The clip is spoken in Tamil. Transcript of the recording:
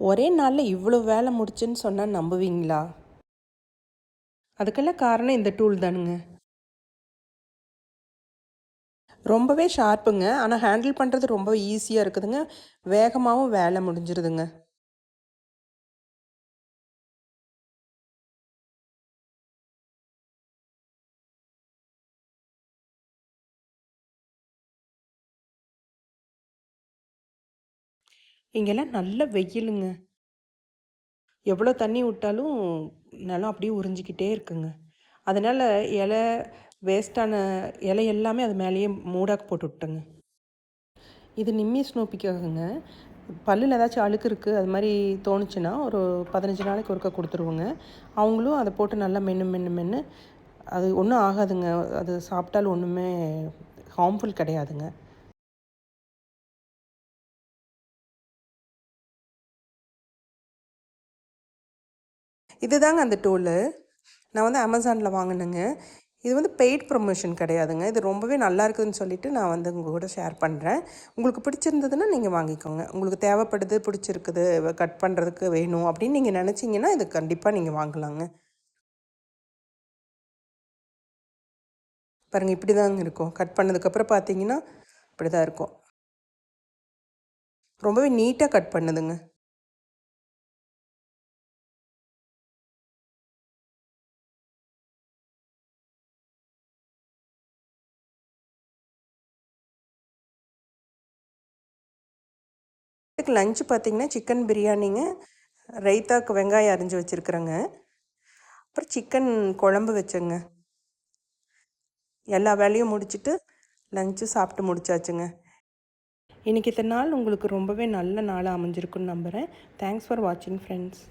ஒரே நாளில் இவ்வளோ வேலை முடிச்சுன்னு சொன்னால் நம்புவீங்களா? அதுக்கெல்லாம் காரணம் இந்த டூல் தானுங்க. ரொம்பவே ஷார்ப்புங்க. ஆனால் ஹேண்டில் பண்ணுறது ரொம்ப ஈஸியாக இருக்குதுங்க. வேகமாகவும் வேலை முடிஞ்சிருதுங்க. இங்கெல்லாம் நல்ல வெயிலுங்க. எவ்வளோ தண்ணி விட்டாலும் நிலம் அப்படியே உறிஞ்சிக்கிட்டே இருக்குங்க. அதனால் இலை வேஸ்ட்டான இலை எல்லாமே அது மேலேயே மூடாக்கு போட்டு விட்டேங்க. இது நிம்மி ஸ்னூப்பிக்காகங்க. பல்லில் ஏதாச்சும் அழுக்கு இருக்குது அது மாதிரி தோணுச்சுன்னா ஒரு 15 நாளைக்கு ஒருக்கா கொடுத்துருவோங்க. அவங்களும் அதை போட்டு நல்லா மென்று மென்று மென்று அது ஒன்றும் ஆகாதுங்க. அது சாப்பிட்டாலும் ஒன்றுமே ஹார்ம்ஃபுல் கிடையாதுங்க. இதுதாங்க அந்த டூலு. நான் வந்து அமேசானில் வாங்கினேங்க. இது வந்து பெய்ட் ப்ரொமோஷன் கிடையாதுங்க. இது ரொம்பவே நல்லா இருக்குதுன்னு சொல்லிவிட்டு நான் வந்து உங்கள் கூட ஷேர் பண்ணுறேன். உங்களுக்கு பிடிச்சிருந்ததுன்னா நீங்கள் வாங்கிக்கோங்க. உங்களுக்கு தேவைப்படுது, பிடிச்சிருக்குது, கட் பண்ணுறதுக்கு வேணும் அப்படின்னு நீங்கள் நினச்சிங்கன்னா இது கண்டிப்பாக நீங்கள் வாங்கலாங்க. பாருங்கள், இப்படி தாங்க இருக்கும். கட் பண்ணதுக்கப்புறம் பார்த்தீங்கன்னா இப்படி தான் இருக்கும். ரொம்பவே நீட்டாக கட் பண்ணுதுங்க. இதுக்கு லஞ்சு பார்த்திங்கன்னா சிக்கன் பிரியாணிங்க, ரைத்தாக்கு வெங்காயம் அரிஞ்சு வச்சுருக்குறேங்க, அப்புறம் சிக்கன் குழம்பு வச்சேங்க. எல்லா வேலையும் முடிச்சுட்டு லஞ்சு சாப்பிட்டு முடிச்சாச்சுங்க. இன்றைக்கி இத்தனை நாள் உங்களுக்கு ரொம்பவே நல்ல நாளாக அமைஞ்சிருக்குன்னு நம்புகிறேன். தேங்க்ஸ் ஃபார் வாட்சிங் ஃப்ரெண்ட்ஸ்.